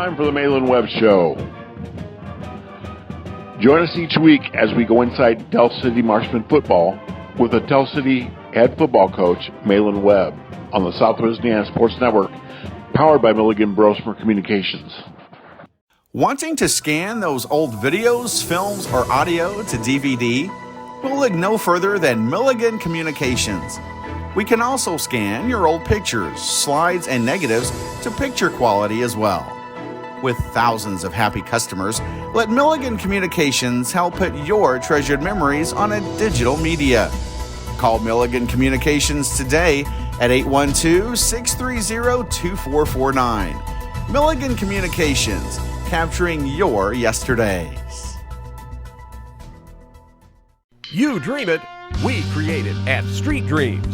time for the Malin Webb Show. Join us each week as we go inside Del City Marshman football with the Del City head football coach, Malin Webb, on the Southwest Indiana Sports Network, powered by Milligan Brosmer Communications. Wanting to scan those old videos, films, or audio to DVD? We'll look no further than Milligan Communications. We can also scan your old pictures, slides, and negatives to picture quality as well. With thousands of happy customers, let Milligan Communications help put your treasured memories on a digital media. Call Milligan Communications today at 812-630-2449. Milligan Communications, capturing your yesterdays. You dream it, we create it at Street Dreams.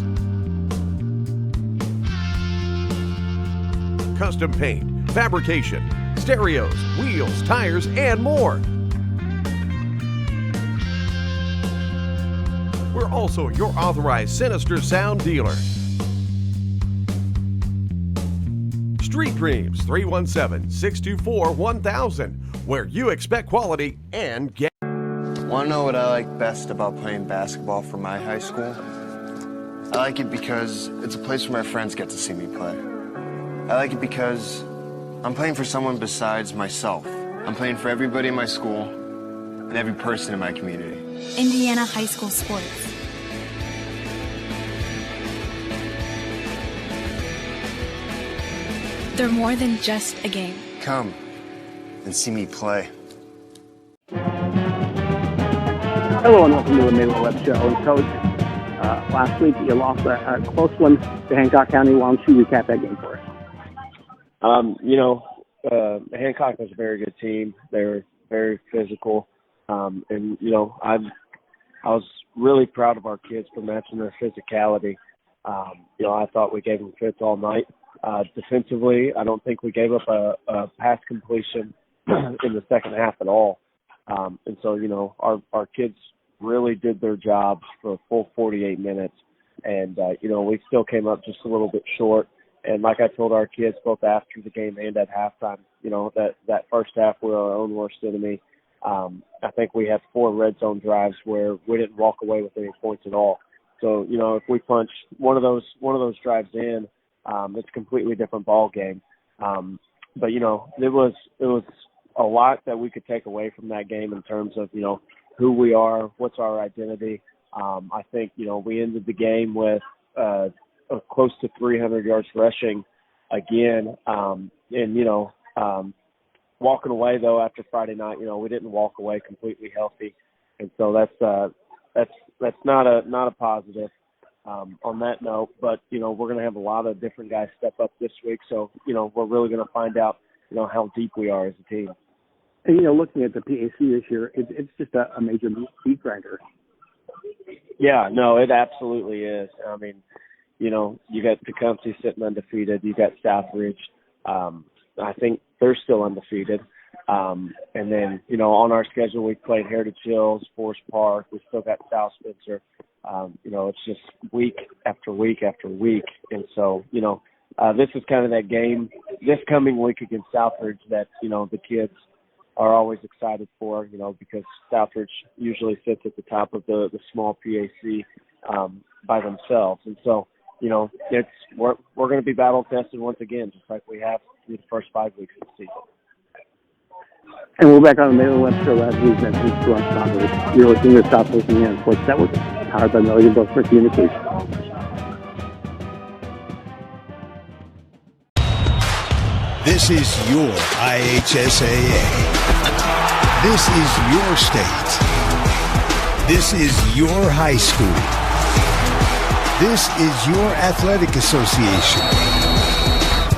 Custom paint, fabrication, stereos, wheels, tires, and more. We're also your authorized Sinister Sound dealer. Street Dreams, 317-624-1000, where you expect quality and get. Want to know what I like best about playing basketball for my high school? I like it because it's a place where my friends get to see me play. I like it because I'm playing for someone besides myself. I'm playing for everybody in my school and every person in my community. Indiana high school sports. They're more than just a game. Come and see me play. Hello and welcome to the Malin Webb Show. And Coach, last week you lost a close one to Hancock County. Why don't you recap that game for us? Hancock was a very good team. They were very physical. I was really proud of our kids for matching their physicality. I thought we gave them fits all night. Defensively, I don't think we gave up a pass completion in the second half at all. Our kids really did their jobs for a full 48 minutes. And, we still came up just a little bit short. And like I told our kids both after the game and at halftime, that first half we were our own worst enemy. I think we had 4 red zone drives where we didn't walk away with any points at all. So, if we punch one of those drives in, it's a completely different ball game. But it was a lot that we could take away from that game in terms of, who we are, what's our identity. I think, we ended the game with close to 300 yards rushing again. Walking away though after Friday night, we didn't walk away completely healthy, and so that's not a positive on that note. But we're going to have a lot of different guys step up this week, so we're really going to find out how deep we are as a team. And looking at the PAC this year, it's just a major beat grinder. Yeah, no, it absolutely is. I mean, you got Tecumseh sitting undefeated. You got Southridge. I think they're still undefeated. And then, on our schedule, we played Heritage Hills, Forest Park. We still got South Spencer. It's just week after week after week. And so, this is kind of that game this coming week against Southridge that, the kids are always excited for, because Southridge usually sits at the top of the small PAC by themselves. And so, we're going to be battle tested once again, just like we have through the first 5 weeks of the season. And we're back on the Malin Webb Show last week. That's week's Run Sponsors. You're listening to Southwest Indiana Sports Network, powered by Milligan Brosmer Communications. This is your IHSAA. This is your state. This is your high school. This is your athletic association.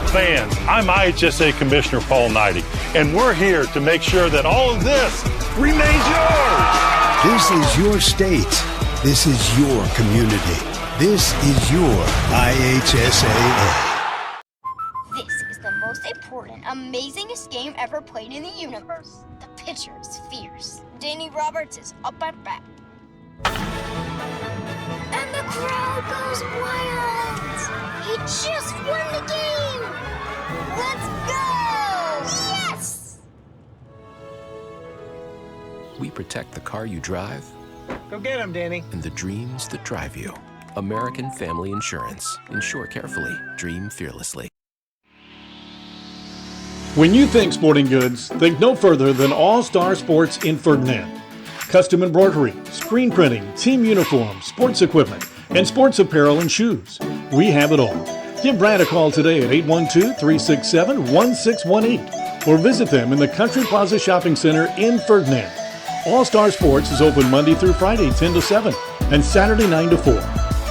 Fans, I'm IHSA Commissioner Paul Knighty, and we're here to make sure that all of this remains yours. This is your state. This is your community. This is your IHSAA. This is the most important, amazingest game ever played in the universe. The pitcher is fierce. Danny Roberts is up at bat. And the crowd goes wild! He just won the game! Let's go! Yeah! We protect the car you drive. Go get him, Danny. And the dreams that drive you. American Family Insurance. Insure carefully. Dream fearlessly. When you think sporting goods, think no further than All Star Sports in Ferdinand. Custom embroidery, screen printing, team uniforms, sports equipment, and sports apparel and shoes. We have it all. Give Brad a call today at 812-367-1618 or visit them in the Country Plaza Shopping Center in Ferdinand. All Star Sports is open Monday through Friday 10 to 7 and Saturday 9 to 4.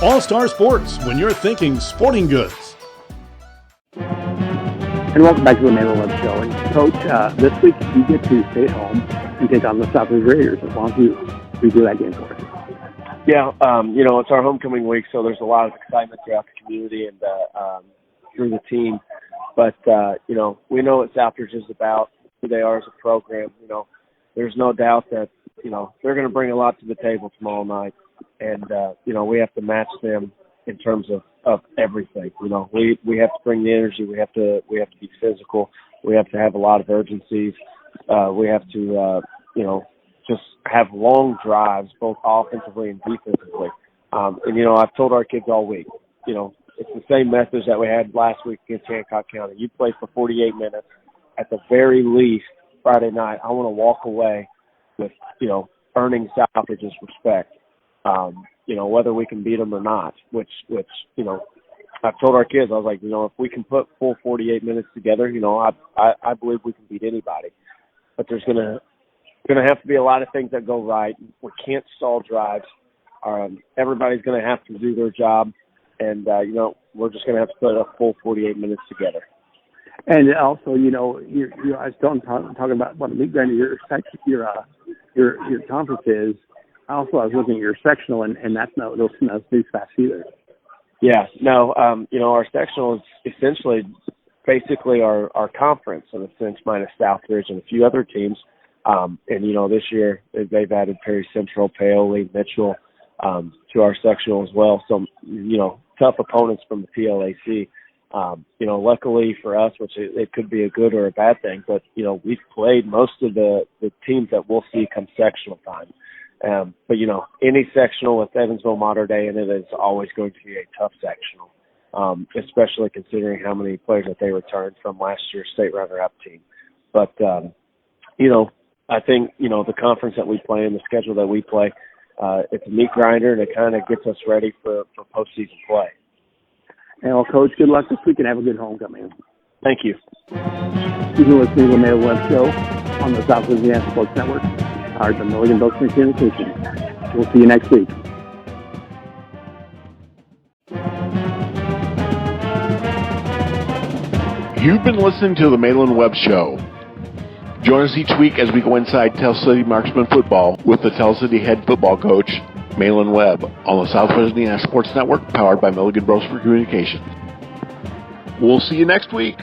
All Star Sports, when you're thinking sporting goods. And welcome back to the Malin Webb Show. And Coach, this week you get to stay at home and take on the Southwest Raiders. As long as you redo that game for us. Yeah, it's our homecoming week, so there's a lot of excitement throughout the community and through the team. But, we know what Southbridge is about, who they are as a program. There's no doubt that, they're going to bring a lot to the table tomorrow night. And, we have to match them in terms of everything. We have to bring the energy. We have to be physical. We have to have a lot of urgencies. We have to, just have long drives, both offensively and defensively. I've told our kids all week, it's the same message that we had last week against Hancock County. You play for 48 minutes. At the very least, Friday night, I want to walk away with, earning Southbridge's respect. Whether we can beat them or not, which I've told our kids, I was like, if we can put full 48 minutes together, I believe we can beat anybody. But there's going to have to be a lot of things that go right. We can't stall drives. Everybody's going to have to do their job, and we're just going to have to put a full 48 minutes together. And also, I was talking about what your conference is. Also, I was looking at your sectional, and that's not those too fast either. Yeah, no, our sectional is essentially basically our conference in a sense, minus Southbridge and a few other teams. This year they've added Perry Central, Paoli, Mitchell to our sectional as well. So, tough opponents from the PLAC. Luckily for us, which it could be a good or a bad thing, but, we've played most of the teams that we'll see come sectional time. But any sectional with Evansville Mater Day in it is always going to be a tough sectional, especially considering how many players that they returned from last year's state runner-up team. But, I think, the conference that we play and the schedule that we play, it's a meat grinder, and it kind of gets us ready for postseason play. And, well, Coach, good luck this week and have a good homecoming. Thank you. You've been listening to the Malin Webb Show on the South Louisiana Sports Network, powered by Milligan Brooks Communications. We'll see you next week. You've been listening to the Malin Webb Show. Join us each week as we go inside Tell City Marksman football with the Tell City head football coach, Malin Webb, on the Southwest Indiana Sports Network, powered by Milligan Brooks Communications. We'll see you next week.